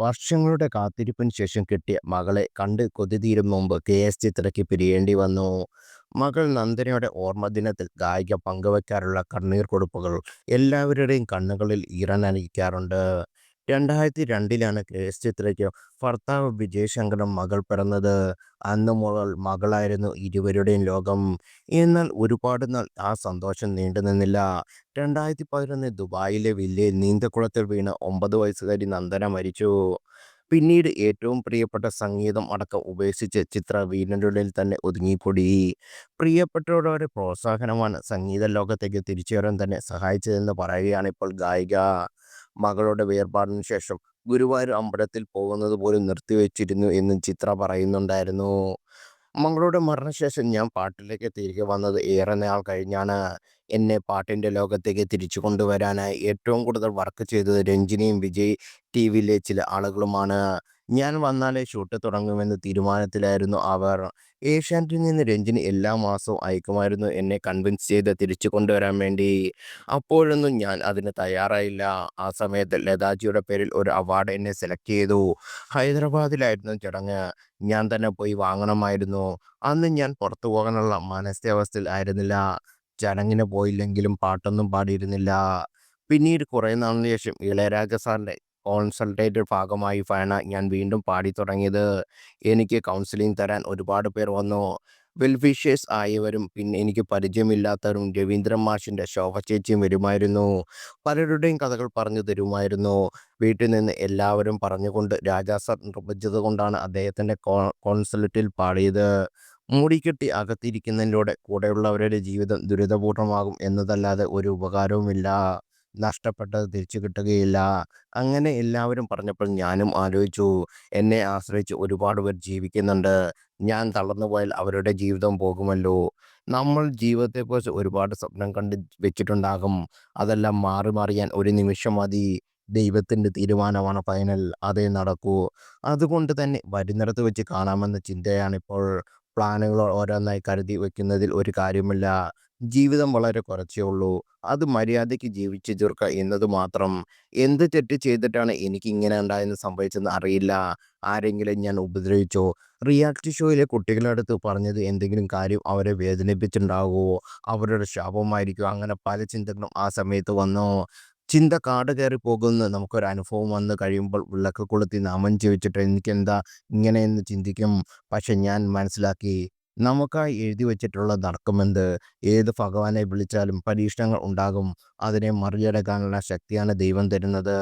വർഷങ്ങളുടെ കാത്തിരിപ്പിന് ശേഷം കിട്ടിയ മകളെ കണ്ട് കൊതി തീരും മുമ്പ് കെ.എസ്. ചിത്രയ്ക്ക് പിരിയേണ്ടി വന്നു. മകൾ നന്ദനയുടെ ഓർമ്മദിനത്തിൽ ഗായിക പങ്കുവയ്ക്കാറുള്ള കണ്ണീർ കുറിപ്പുകൾ എല്ലാവരുടെയും കണ്ണുകളിൽ ഈറനണിയിക്കാറുണ്ട്. 2002-ലാണ് കെ.എസ്. ചിത്രയ്ക്ക് ഭർത്താവ് വിജയ് ശങ്കറിനും മകൾ പിറന്നത്. അന്നു മുതൽ മകളായിരുന്നു ഇരുവരുടെയും ലോകം. എന്നാൽ ഒരുപാട് നാൾ ആ സന്തോഷം നീണ്ടുനിന്നില്ല. 2011 ദുബായിലെ വില്ലയിൽ നീന്തക്കുളത്തിൽ വീണ് 9 വയസ്സുകാരി നന്ദന മരിച്ചു. പിന്നീട് ഏറ്റവും പ്രിയപ്പെട്ട സംഗീതം അടക്കം ഉപേക്ഷിച്ച് ചിത്ര വീടിനുള്ളിൽ തന്നെ ഒതുങ്ങിക്കൂടി. പ്രിയപ്പെട്ടവരുടെ പ്രോത്സാഹനമാണ് സംഗീത ലോകത്തേക്ക് തിരിച്ചുവരാൻ തന്നെ സഹായിച്ചതെന്ന് പറയുകയാണ് ഇപ്പോൾ ഗായിക. മകളുടെ വേർപാടിനു ശേഷം ഗുരുവായൂർ അമ്പലത്തിൽ പോകുന്നത് പോലും നിർത്തിവെച്ചിരുന്നു എന്നും ചിത്ര പറയുന്നുണ്ടായിരുന്നു. മകളുടെ മരണശേഷം ഞാൻ പാട്ടിലേക്ക് തിരികെ വന്നത് ഏറെ നാൾ കഴിഞ്ഞാണ്. എന്നെ പാട്ടിൻ്റെ ലോകത്തേക്ക് തിരിച്ചു കൊണ്ടുവരാനായി ഏറ്റവും കൂടുതൽ വർക്ക് ചെയ്തത് രഞ്ജിനിയും വിജയ് ടിവിയിലെ ചില ആളുകളുമാണ്. ഞാൻ വന്നാലേ ഷൂട്ട് തുടങ്ങുമെന്ന തീരുമാനത്തിലായിരുന്നു അവർ. ഏഷ്യാനെറ്റിൽ നിന്ന് രഞ്ജിനി എല്ലാ മാസവും അയക്കുമായിരുന്നു എന്നെ കൺവിൻസ് ചെയ്ത് തിരിച്ചു കൊണ്ടുവരാൻ വേണ്ടി. അപ്പോഴൊന്നും ഞാൻ അതിന് തയ്യാറായില്ല. ആ സമയത്ത് ലതാജിയുടെ പേരിൽ ഒരു അവാർഡ് എന്നെ സെലക്ട് ചെയ്തു. ഹൈദരാബാദിലായിരുന്നു ചടങ്ങ്. ഞാൻ തന്നെ പോയി വാങ്ങണമായിരുന്നു. അന്ന് ഞാൻ പുറത്തു പോകാനുള്ള മാനസികാവസ്ഥയിൽ ആയിരുന്നില്ല. ചടങ്ങിന് പോയില്ലെങ്കിലും പാട്ടൊന്നും പാടിയിരുന്നില്ല. പിന്നീട് കുറേ നാളിന് ശേഷം ഇളയരാജ സാറിൻ്റെ കോൺസൾട്ടേറ്റ് ഭാഗമായിട്ടാണ് ഞാൻ വീണ്ടും പാടിത്തുടങ്ങിയത്. എനിക്ക് കൗൺസിലിംഗ് തരാൻ ഒരുപാട് പേർ വന്നു. വെൽവിഷേഴ്സ് ആയവരും പിന്നെ എനിക്ക് പരിചയമില്ലാത്തവരും രവീന്ദ്രൻ മാഷിൻ്റെ ശോഭ ചേച്ചിയും വരുമായിരുന്നു. പലരുടെയും കഥകൾ പറഞ്ഞു തരുമായിരുന്നു. വീട്ടിൽ നിന്ന് എല്ലാവരും പറഞ്ഞുകൊണ്ട് രാജാ സാർ നിർബന്ധിച്ചത് കൊണ്ടാണ് അദ്ദേഹത്തിൻ്റെ കോൺസൾട്ടിൽ പാടിയത്. മൂടിക്കെട്ടി അകത്തിരിക്കുന്നതിലൂടെ കൂടെയുള്ളവരുടെ ജീവിതം ദുരിതപൂർണ്ണമാകും എന്നതല്ലാതെ ഒരു ഉപകാരവുമില്ല. നഷ്ടപ്പെട്ടത് തിരിച്ചു കിട്ടുകയില്ല. അങ്ങനെ എല്ലാവരും പറഞ്ഞപ്പോൾ ഞാനും ആലോചിച്ചു, എന്നെ ആശ്രയിച്ച് ഒരുപാട് പേർ ജീവിക്കുന്നുണ്ട്. ഞാൻ തളർന്നുപോയാൽ അവരുടെ ജീവിതം പോകുമല്ലോ. നമ്മൾ ജീവിതത്തെക്കുറിച്ച് ഒരുപാട് സ്വപ്നം കണ്ട് വെച്ചിട്ടുണ്ടാകും. അതെല്ലാം മാറി മറിയാൻ ഒരു നിമിഷം മതി. ദൈവത്തിൻ്റെ തീരുമാനമാണ് ഫൈനൽ. അതേ നടക്കൂ. അതുകൊണ്ട് തന്നെ വരുന്നിടത്ത് വെച്ച് കാണാമെന്ന ചിന്തയാണിപ്പോൾ. പ്ലാനുകൾ ഓരോന്നായി കരുതി വയ്ക്കുന്നതിൽ ഒരു കാര്യമില്ല. ജീവിതം വളരെ കുറച്ചേ ഉള്ളൂ. അത് മര്യാദയ്ക്ക് ജീവിച്ചു തീർക്കുക എന്നത് മാത്രം. എന്ത് തെറ്റ് ചെയ്തിട്ടാണ് എനിക്കിങ്ങനെ ഉണ്ടായെന്ന് സംഭവിച്ചെന്ന് അറിയില്ല. ആരെങ്കിലും ഞാൻ ഉപദ്രവിച്ചോ? റിയാലിറ്റി ഷോയിലെ കുട്ടികളുടെ അടുത്ത് പറഞ്ഞത് എന്തെങ്കിലും കാര്യം അവരെ വേദനിപ്പിച്ചിട്ടുണ്ടാകുമോ? അവരുടെ ശാപമായിരിക്കും. അങ്ങനെ പല ചിന്തകളും ആ സമയത്ത് വന്നു. ചിന്ത കാട് കയറി പോകുന്ന നമുക്കൊരു അനുഭവം വന്നു കഴിയുമ്പോൾ വിളക്ക് കൊളുത്തി നാമം ജപിച്ചിട്ട് എനിക്കെന്താ ഇങ്ങനെയെന്ന് ചിന്തിക്കും. പക്ഷെ ഞാൻ മനസ്സിലാക്കി, നമുക്കായി എഴുതി വച്ചിട്ടുള്ള നടക്കുമെന്ത്. ഏത് ഭഗവാനെ വിളിച്ചാലും പരീക്ഷണങ്ങൾ ഉണ്ടാകും. അതിനെ മറികടക്കാനുള്ള ശക്തിയാണ് ദൈവം തരുന്നത്.